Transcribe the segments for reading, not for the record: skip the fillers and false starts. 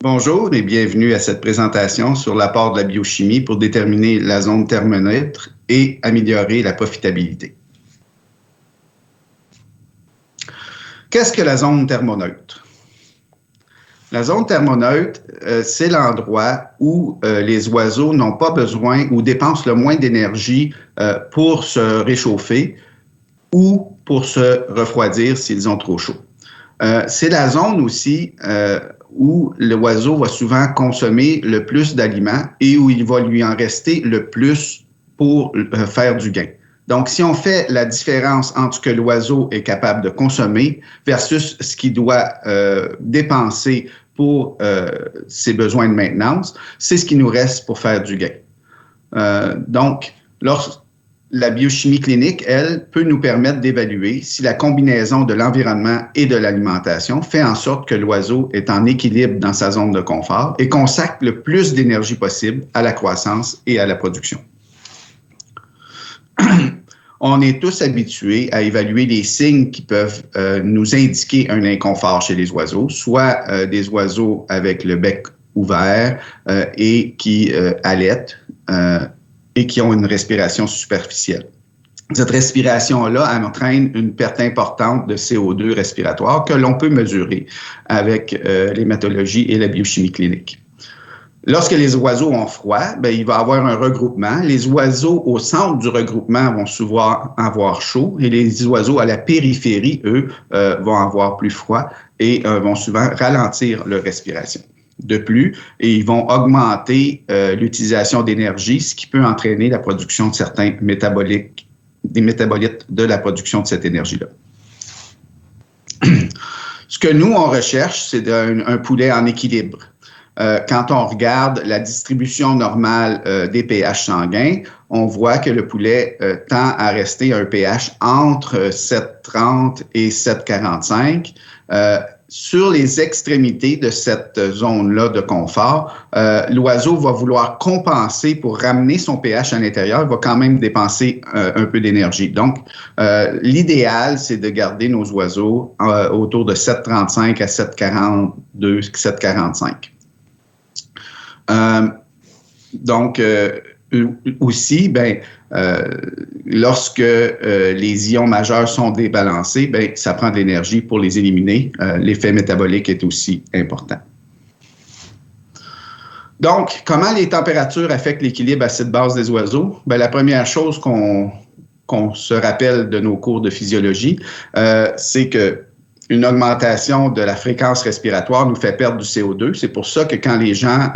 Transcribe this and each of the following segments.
Bonjour et bienvenue à cette présentation sur l'apport de la biochimie pour déterminer la zone thermoneutre et améliorer la profitabilité. Qu'est-ce que la zone thermoneutre? La zone thermoneutre, c'est l'endroit où les oiseaux n'ont pas besoin ou dépensent le moins d'énergie pour se réchauffer ou pour se refroidir s'ils ont trop chaud. C'est la zone aussi où l'oiseau va souvent consommer le plus d'aliments et où il va lui en rester le plus pour faire du gain. Donc, si on fait la différence entre ce que l'oiseau est capable de consommer versus ce qu'il doit dépenser pour ses besoins de maintenance, c'est ce qui nous reste pour faire du gain. Donc, la biochimie clinique, elle, peut nous permettre d'évaluer si la combinaison de l'environnement et de l'alimentation fait en sorte que l'oiseau est en équilibre dans sa zone de confort et consacre le plus d'énergie possible à la croissance et à la production. On est tous habitués à évaluer les signes qui peuvent nous indiquer un inconfort chez les oiseaux, soit des oiseaux avec le bec ouvert et qui allaitent et qui ont une respiration superficielle. Cette respiration-là entraîne une perte importante de CO2 respiratoire que l'on peut mesurer avec l'hématologie et la biochimie clinique. Lorsque les oiseaux ont froid, il va y avoir un regroupement. Les oiseaux au centre du regroupement vont souvent avoir chaud et les oiseaux à la périphérie, eux, vont avoir plus froid et vont souvent ralentir leur respiration. De plus, ils vont augmenter l'utilisation d'énergie, ce qui peut entraîner la production de certains métabolites de la production de cette énergie-là. Ce que nous, on recherche, c'est un poulet en équilibre. Quand on regarde la distribution normale des pH sanguins, on voit que le poulet tend à rester un pH entre 7,30 et 7,45. Sur les extrémités de cette zone-là de confort, l'oiseau va vouloir compenser pour ramener son pH à l'intérieur, il va quand même dépenser un peu d'énergie. Donc, l'idéal, c'est de garder nos oiseaux autour de 7,35 à 7,42, 7,45. Donc, aussi, lorsque les ions majeurs sont débalancés, ça prend de l'énergie pour les éliminer. L'effet métabolique est aussi important. Donc, comment les températures affectent l'équilibre acide-base des oiseaux? La première chose qu'on se rappelle de nos cours de physiologie, c'est que une augmentation de la fréquence respiratoire nous fait perdre du CO2. C'est pour ça que quand les gens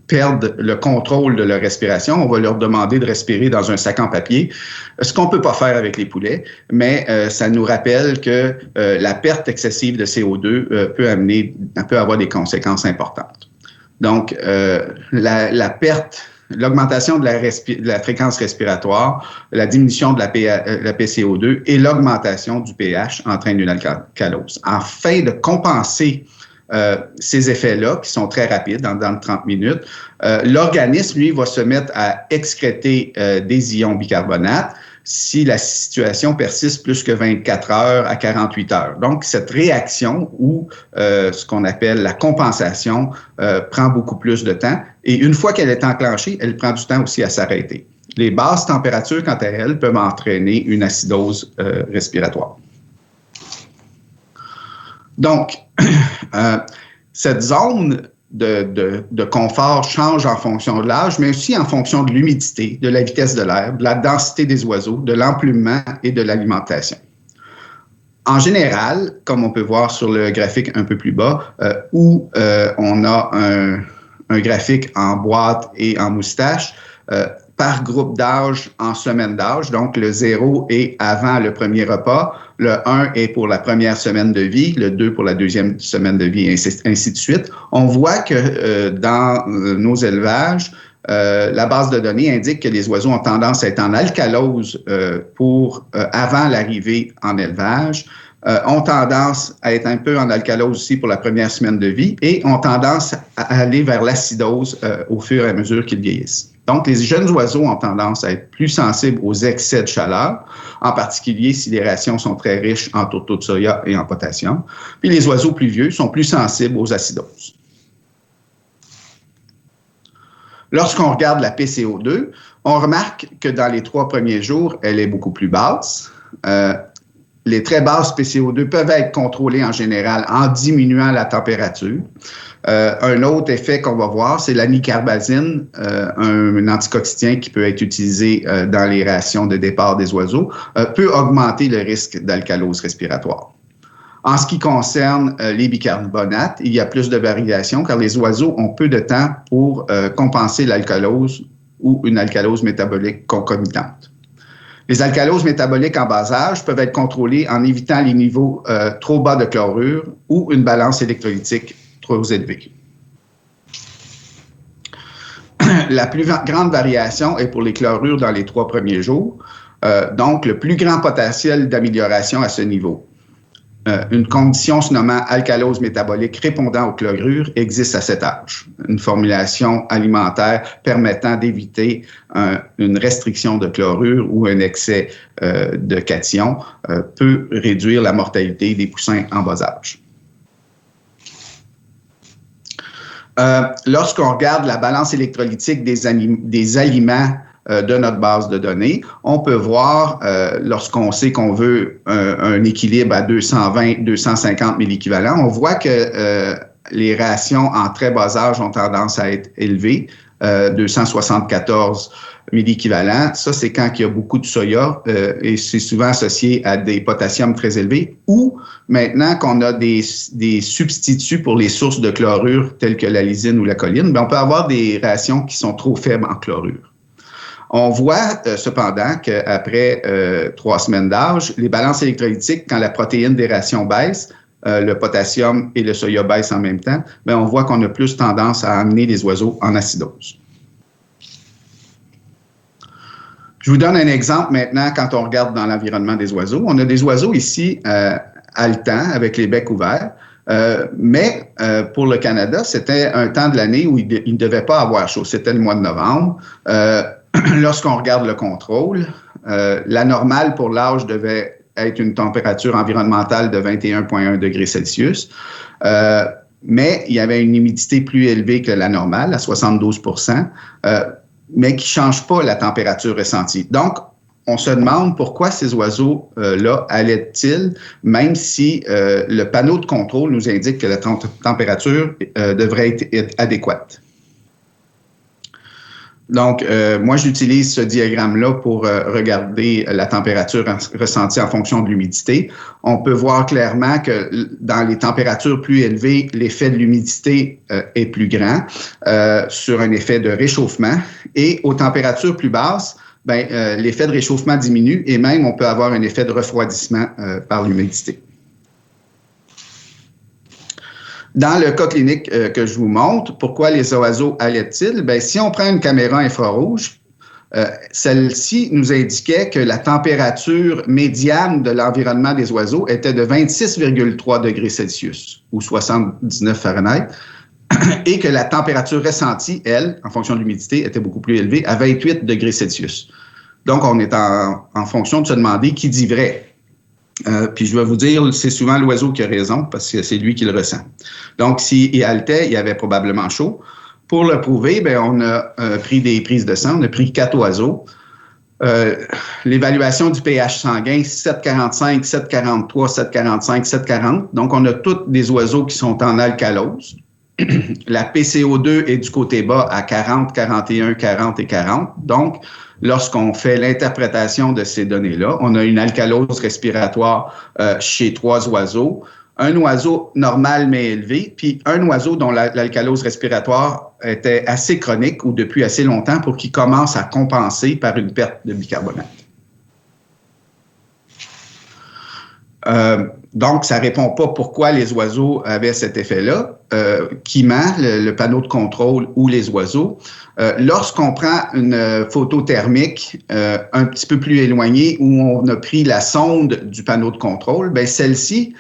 perdent le contrôle de leur respiration, on va leur demander de respirer dans un sac en papier, ce qu'on ne peut pas faire avec les poulets, mais ça nous rappelle que la perte excessive de CO2 peut avoir des conséquences importantes. Donc, l'augmentation de la fréquence respiratoire, la diminution de la PCO2 et l'augmentation du pH entraînent une alcalose. Afin de compenser ces effets-là, qui sont très rapides, dans 30 minutes, l'organisme, lui, va se mettre à excréter des ions bicarbonate si la situation persiste plus que 24 heures à 48 heures. Donc, cette réaction ou ce qu'on appelle la compensation prend beaucoup plus de temps. Et une fois qu'elle est enclenchée, elle prend du temps aussi à s'arrêter. Les basses températures, quant à elles, peuvent entraîner une acidose respiratoire. Donc, cette zone de confort change en fonction de l'âge, mais aussi en fonction de l'humidité, de la vitesse de l'air, de la densité des oiseaux, de l'emplument et de l'alimentation. En général, comme on peut voir sur le graphique un peu plus bas, où on a un graphique en boîte et en moustache, par groupe d'âge en semaine d'âge. Donc, le 0 est avant le premier repas, le 1 est pour la première semaine de vie, le 2 pour la deuxième semaine de vie, et ainsi de suite. On voit que dans nos élevages, la base de données indique que les oiseaux ont tendance à être en alcalose avant l'arrivée en élevage, ont tendance à être un peu en alcalose aussi pour la première semaine de vie et ont tendance à aller vers l'acidose au fur et à mesure qu'ils vieillissent. Donc, les jeunes oiseaux ont tendance à être plus sensibles aux excès de chaleur, en particulier si les rations sont très riches en tourteau de soya et en potassium. Puis les oiseaux plus vieux sont plus sensibles aux acidoses. Lorsqu'on regarde la PCO2, on remarque que dans les 3 premiers jours, elle est beaucoup plus basse. Les très basses PCO2 peuvent être contrôlées en général en diminuant la température. Un autre effet qu'on va voir, c'est la nicarbazine, un anticoxydien qui peut être utilisé dans les rations de départ des oiseaux, peut augmenter le risque d'alcalose respiratoire. En ce qui concerne les bicarbonates, il y a plus de variations car les oiseaux ont peu de temps pour compenser l'alcalose ou une alcalose métabolique concomitante. Les alcaloses métaboliques en bas âge peuvent être contrôlées en évitant les niveaux trop bas de chlorure ou une balance électrolytique trop élevée. La plus grande variation est pour les chlorures dans les 3 premiers jours, donc le plus grand potentiel d'amélioration à ce niveau. Une condition se nommant alcalose métabolique répondant aux chlorures existe à cet âge. Une formulation alimentaire permettant d'éviter une restriction de chlorure ou un excès de cation peut réduire la mortalité des poussins en bas âge. Lorsqu'on regarde la balance électrolytique des aliments de notre base de données, on peut voir, lorsqu'on sait qu'on veut un équilibre à 220-250 milléquivalents, on voit que les rations en très bas âge ont tendance à être élevées, 274 milléquivalents. Ça, c'est quand il y a beaucoup de soya et c'est souvent associé à des potassiums très élevés. Ou maintenant qu'on a des substituts pour les sources de chlorure telles que la lysine ou la choline, bien, on peut avoir des rations qui sont trop faibles en chlorure. On voit cependant qu'après 3 semaines d'âge, les balances électrolytiques, quand la protéine des rations baisse, le potassium et le soya baissent en même temps, bien, on voit qu'on a plus tendance à amener les oiseaux en acidose. Je vous donne un exemple maintenant quand on regarde dans l'environnement des oiseaux. On a des oiseaux ici haletants avec les becs ouverts, mais pour le Canada, c'était un temps de l'année où il ne devait pas avoir chaud. C'était le mois de novembre. Lorsqu'on regarde le contrôle, la normale pour l'âge devait être une température environnementale de 21,1 degrés Celsius, mais il y avait une humidité plus élevée que la normale, à 72 mais qui ne change pas la température ressentie. Donc, on se demande pourquoi ces oiseaux-là allaitent-ils, même si le panneau de contrôle nous indique que la température devrait être adéquate. Donc, moi, j'utilise ce diagramme-là pour regarder la température ressentie en fonction de l'humidité. On peut voir clairement que dans les températures plus élevées, l'effet de l'humidité est plus grand sur un effet de réchauffement. Et aux températures plus basses, l'effet de réchauffement diminue et même on peut avoir un effet de refroidissement par l'humidité. Dans le cas clinique que je vous montre, pourquoi les oiseaux allaitent-ils? Bien, si on prend une caméra infrarouge, celle-ci nous indiquait que la température médiane de l'environnement des oiseaux était de 26,3 degrés Celsius ou 79 Fahrenheit et que la température ressentie, elle, en fonction de l'humidité, était beaucoup plus élevée à 28 degrés Celsius. Donc, on est en fonction de se demander qui dit vrai. Puis je vais vous dire, c'est souvent l'oiseau qui a raison parce que c'est lui qui le ressent. Donc, s'il haletait, il avait probablement chaud. Pour le prouver, bien, on a pris des prises de sang, on a pris 4 oiseaux. L'évaluation du pH sanguin, 7,45, 7,43, 7,45, 7,40. Donc, on a tous des oiseaux qui sont en alcalose. La PCO2 est du côté bas à 40, 41, 40 et 40. Donc, lorsqu'on fait l'interprétation de ces données-là, on a une alcalose respiratoire chez 3 oiseaux, un oiseau normal mais élevé, puis un oiseau dont l'alcalose respiratoire était assez chronique ou depuis assez longtemps pour qu'il commence à compenser par une perte de bicarbonate. Donc, ça ne répond pas pourquoi les oiseaux avaient cet effet-là, qui ment le panneau de contrôle ou les oiseaux. Lorsqu'on prend une photo thermique un petit peu plus éloignée où on a pris la sonde du panneau de contrôle, bien, celle-ci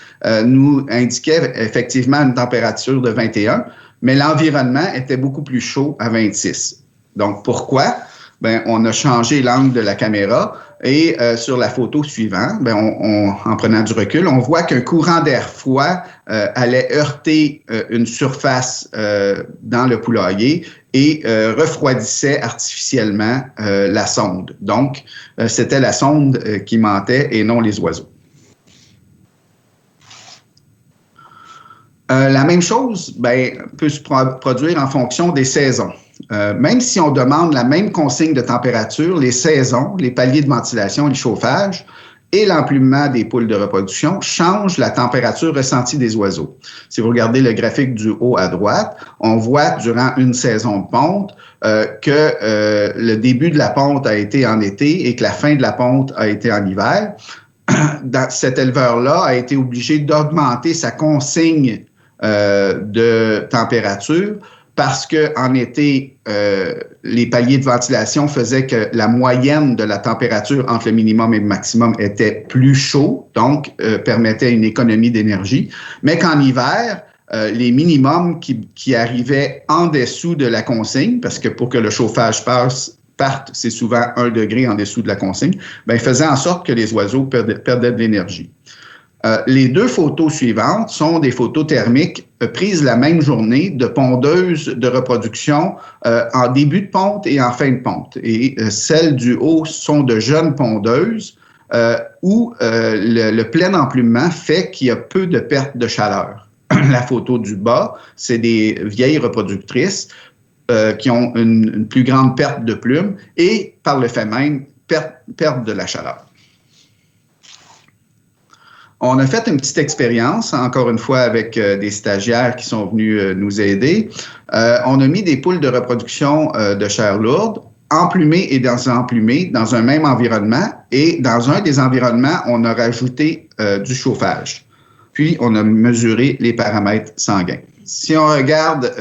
nous indiquait effectivement une température de 21, mais l'environnement était beaucoup plus chaud à 26. Donc, pourquoi? Bien, on a changé l'angle de la caméra. Et sur la photo suivante, en prenant du recul, on voit qu'un courant d'air froid allait heurter une surface dans le poulailler et refroidissait artificiellement la sonde. Donc, c'était la sonde qui mentait et non les oiseaux. La même chose peut se produire en fonction des saisons. Même si on demande la même consigne de température, les saisons, les paliers de ventilation, le chauffage et l'emplumement des poules de reproduction changent la température ressentie des oiseaux. Si vous regardez le graphique du haut à droite, on voit durant une saison de ponte que le début de la ponte a été en été et que la fin de la ponte a été en hiver. Cet éleveur-là a été obligé d'augmenter sa consigne de température parce qu'en été, les paliers de ventilation faisaient que la moyenne de la température entre le minimum et le maximum était plus chaud, donc permettait une économie d'énergie, mais qu'en hiver, les minimums qui arrivaient en dessous de la consigne, parce que pour que le chauffage parte, c'est souvent 1 degré en dessous de la consigne, faisaient en sorte que les oiseaux perdaient de l'énergie. Les deux photos suivantes sont des photos thermiques prises la même journée de pondeuses de reproduction en début de ponte et en fin de ponte. Et celles du haut sont de jeunes pondeuses où le plein emplumement fait qu'il y a peu de perte de chaleur. La photo du bas, c'est des vieilles reproductrices qui ont une plus grande perte de plumes et par le fait même perte de la chaleur. On a fait une petite expérience, encore une fois avec des stagiaires qui sont venus nous aider. On a mis des poules de reproduction de chair lourde, emplumées et désemplumées dans un même environnement et dans un des environnements, on a rajouté du chauffage. Puis, on a mesuré les paramètres sanguins. Si on regarde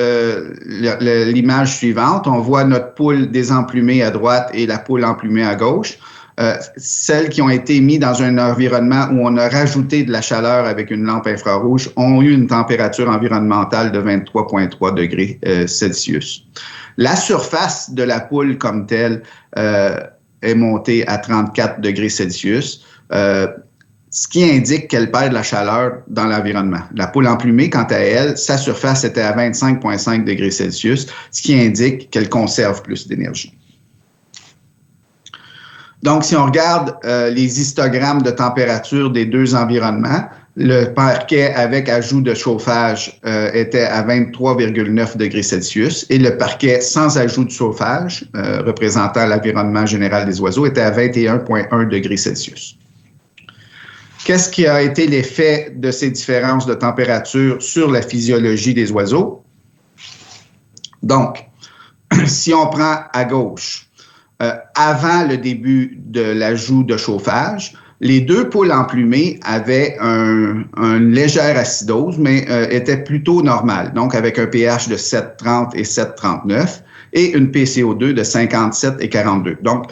l'image suivante, on voit notre poule désemplumée à droite et la poule emplumée à gauche. Celles qui ont été mises dans un environnement où on a rajouté de la chaleur avec une lampe infrarouge ont eu une température environnementale de 23,3 degrés Celsius. La surface de la poule comme telle est montée à 34 degrés Celsius, ce qui indique qu'elle perd de la chaleur dans l'environnement. La poule emplumée, quant à elle, sa surface était à 25,5 degrés Celsius, ce qui indique qu'elle conserve plus d'énergie. Donc, si on regarde les histogrammes de température des deux environnements, le parquet avec ajout de chauffage était à 23,9 degrés Celsius et le parquet sans ajout de chauffage, représentant l'environnement général des oiseaux, était à 21,1 degrés Celsius. Qu'est-ce qui a été l'effet de ces différences de température sur la physiologie des oiseaux? Donc, si on prend à gauche, avant le début de l'ajout de chauffage, les deux poules emplumées avaient une légère acidose, mais étaient plutôt normales, donc avec un pH de 7,30 et 7,39 et une PCO2 de 57 et 42. Donc,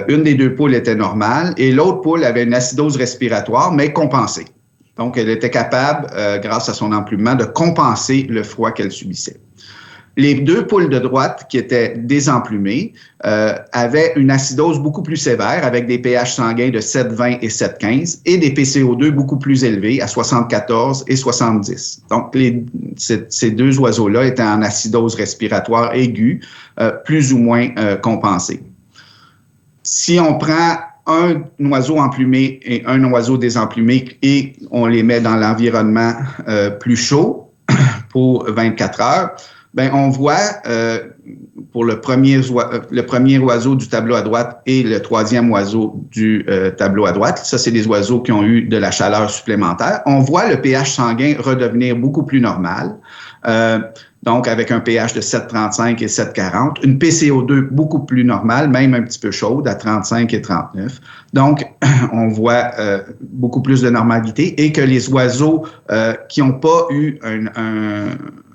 une des deux poules était normale et l'autre poule avait une acidose respiratoire, mais compensée. Donc, elle était capable, grâce à son emplumement, de compenser le froid qu'elle subissait. Les deux poules de droite qui étaient désemplumées avaient une acidose beaucoup plus sévère avec des pH sanguins de 7,20 et 7,15 et des PCO2 beaucoup plus élevés à 74 et 70. Donc, ces deux oiseaux-là étaient en acidose respiratoire aiguë, plus ou moins compensée. Si on prend un oiseau emplumé et un oiseau désemplumé et on les met dans l'environnement plus chaud pour 24 heures, on voit pour le premier oiseau du tableau à droite et le troisième oiseau du tableau à droite, ça c'est des oiseaux qui ont eu de la chaleur supplémentaire, on voit le pH sanguin redevenir beaucoup plus normal, donc avec un pH de 7,35 et 7,40, une PCO2 beaucoup plus normale, même un petit peu chaude à 35 et 39. Donc, on voit beaucoup plus de normalité et que les oiseaux qui n'ont pas eu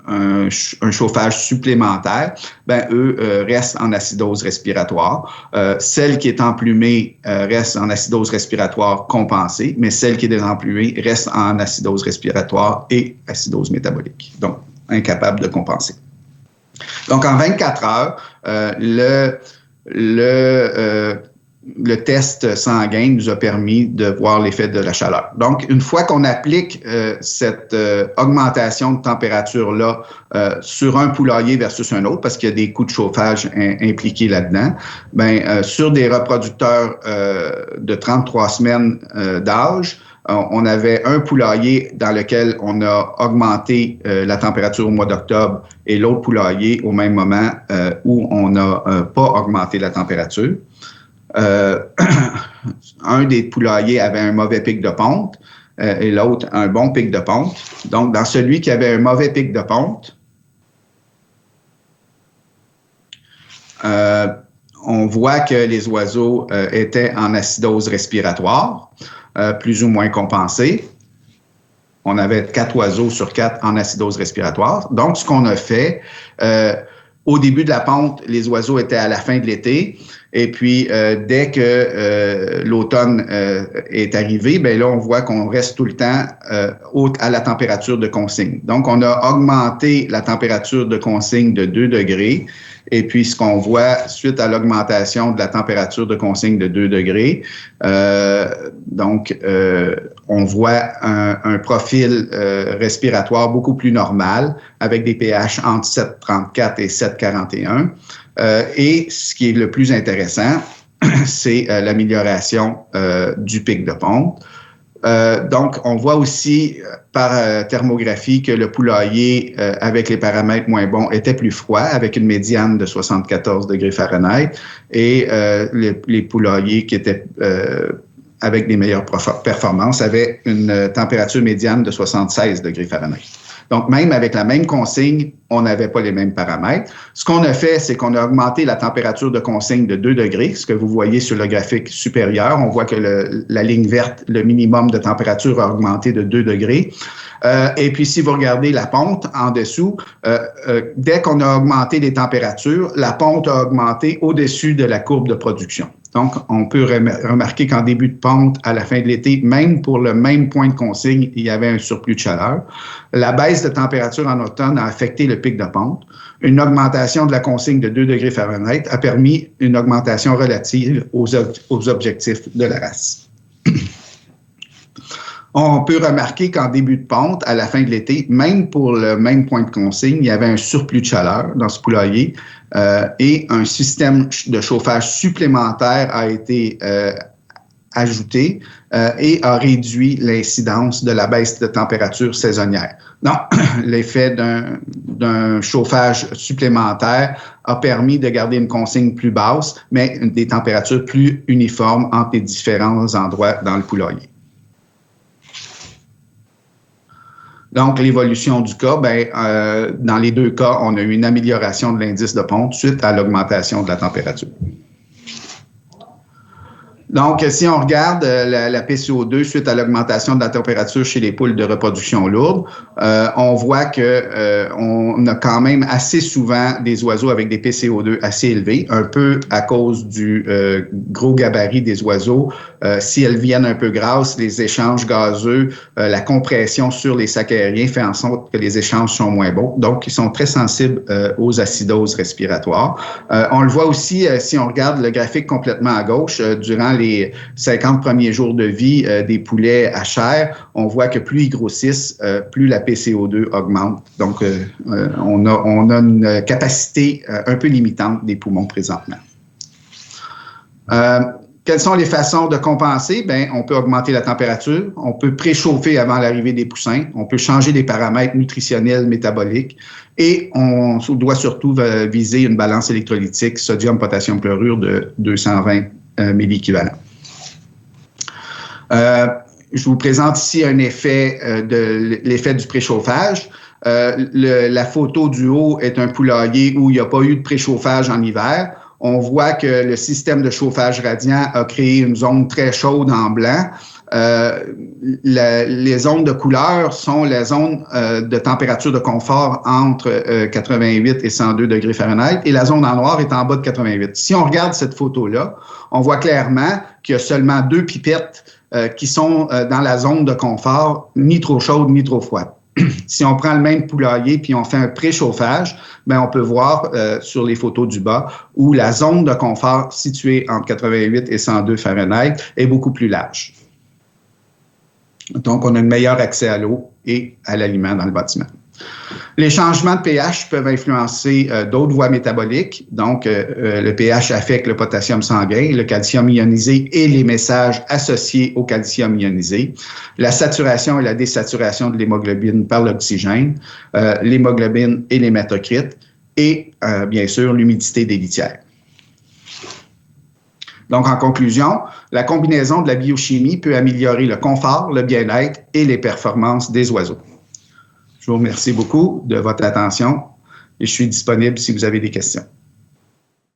un chauffage supplémentaire, eux restent en acidose respiratoire. Celle qui est emplumée reste en acidose respiratoire compensée, mais celle qui est désemplumée reste en acidose respiratoire et acidose métabolique, donc incapable de compenser. Donc, en 24 heures, le test sanguin nous a permis de voir l'effet de la chaleur. Donc, une fois qu'on applique cette augmentation de température-là sur un poulailler versus un autre, parce qu'il y a des coûts de chauffage impliqués là-dedans, sur des reproducteurs de 33 semaines d'âge, on avait un poulailler dans lequel on a augmenté la température au mois d'octobre et l'autre poulailler au même moment où on n'a pas augmenté la température. Un des poulaillers avait un mauvais pic de ponte et l'autre un bon pic de ponte. Donc, dans celui qui avait un mauvais pic de ponte, on voit que les oiseaux étaient en acidose respiratoire, plus ou moins compensée. On avait 4 oiseaux sur 4 en acidose respiratoire. Donc, ce qu'on a fait, au début de la ponte, les oiseaux étaient à la fin de l'été. Et puis, dès que l'automne est arrivé, bien là, on voit qu'on reste tout le temps à la température de consigne. Donc, on a augmenté la température de consigne de 2 degrés. Et puis, ce qu'on voit suite à l'augmentation de la température de consigne de 2 degrés, on voit un profil respiratoire beaucoup plus normal avec des pH entre 7,34 et 7,41. Et ce qui est le plus intéressant, c'est l'amélioration du pic de ponte. Donc, on voit aussi par thermographie que le poulailler avec les paramètres moins bons était plus froid, avec une médiane de 74 degrés Fahrenheit, et les poulaillers qui étaient avec des meilleures performances avaient une température médiane de 76 degrés Fahrenheit. Donc, même avec la même consigne, on n'avait pas les mêmes paramètres. Ce qu'on a fait, c'est qu'on a augmenté la température de consigne de 2 degrés, ce que vous voyez sur le graphique supérieur. On voit que la ligne verte, le minimum de température a augmenté de 2 degrés. Et puis, si vous regardez la ponte en dessous, dès qu'on a augmenté les températures, la ponte a augmenté au-dessus de la courbe de production. Donc, on peut remarquer qu'en début de ponte, à la fin de l'été, même pour le même point de consigne, il y avait un surplus de chaleur. La baisse de température en automne a affecté le pic de ponte. Une augmentation de la consigne de 2 degrés Fahrenheit a permis une augmentation relative aux objectifs de la race. On peut remarquer qu'en début de ponte, à la fin de l'été, même pour le même point de consigne, il y avait un surplus de chaleur dans ce poulailler et un système de chauffage supplémentaire a été ajouté et a réduit l'incidence de la baisse de température saisonnière. Donc, l'effet d'un chauffage supplémentaire a permis de garder une consigne plus basse, mais des températures plus uniformes entre les différents endroits dans le poulailler. Donc, l'évolution du cas, dans les deux cas, on a eu une amélioration de l'indice de ponte suite à l'augmentation de la température. Donc, si on regarde la PCO2 suite à l'augmentation de la température chez les poules de reproduction lourde, on voit que on a quand même assez souvent des oiseaux avec des PCO2 assez élevés, un peu à cause du gros gabarit des oiseaux. Si elles viennent un peu grasses, les échanges gazeux, la compression sur les sacs aériens fait en sorte que les échanges sont moins bons. Donc, ils sont très sensibles aux acidoses respiratoires. On le voit aussi si on regarde le graphique complètement à gauche, durant les 50 premiers jours de vie des poulets à chair, on voit que plus ils grossissent, plus la PCO2 augmente. Donc, on a une capacité un peu limitante des poumons présentement. Quelles sont les façons de compenser? On peut augmenter la température, on peut préchauffer avant l'arrivée des poussins, on peut changer les paramètres nutritionnels, métaboliques et on doit surtout viser une balance électrolytique sodium-potassium chlorure de 220 milléquivalents. Je vous présente ici un effet l'effet du préchauffage. La photo du haut est un poulailler où il n'y a pas eu de préchauffage en hiver. On voit que le système de chauffage radiant a créé une zone très chaude en blanc. Les zones de couleur sont les zones de température de confort entre 88 et 102 degrés Fahrenheit et la zone en noir est en bas de 88. Si on regarde cette photo-là, on voit clairement qu'il y a seulement 2 pipettes qui sont dans la zone de confort, ni trop chaude ni trop froide. Si on prend le même poulailler puis on fait un préchauffage, bien, on peut voir sur les photos du bas où la zone de confort située entre 88 et 102 Fahrenheit est beaucoup plus large. Donc, on a un meilleur accès à l'eau et à l'aliment dans le bâtiment. Les changements de pH peuvent influencer d'autres voies métaboliques. Donc, le pH affecte le potassium sanguin, le calcium ionisé et les messages associés au calcium ionisé, la saturation et la désaturation de l'hémoglobine par l'oxygène, l'hémoglobine et l'hématocrite et, bien sûr, l'humidité des litières. Donc, en conclusion, la combinaison de la biochimie peut améliorer le confort, le bien-être et les performances des oiseaux. Je vous remercie beaucoup de votre attention et je suis disponible si vous avez des questions.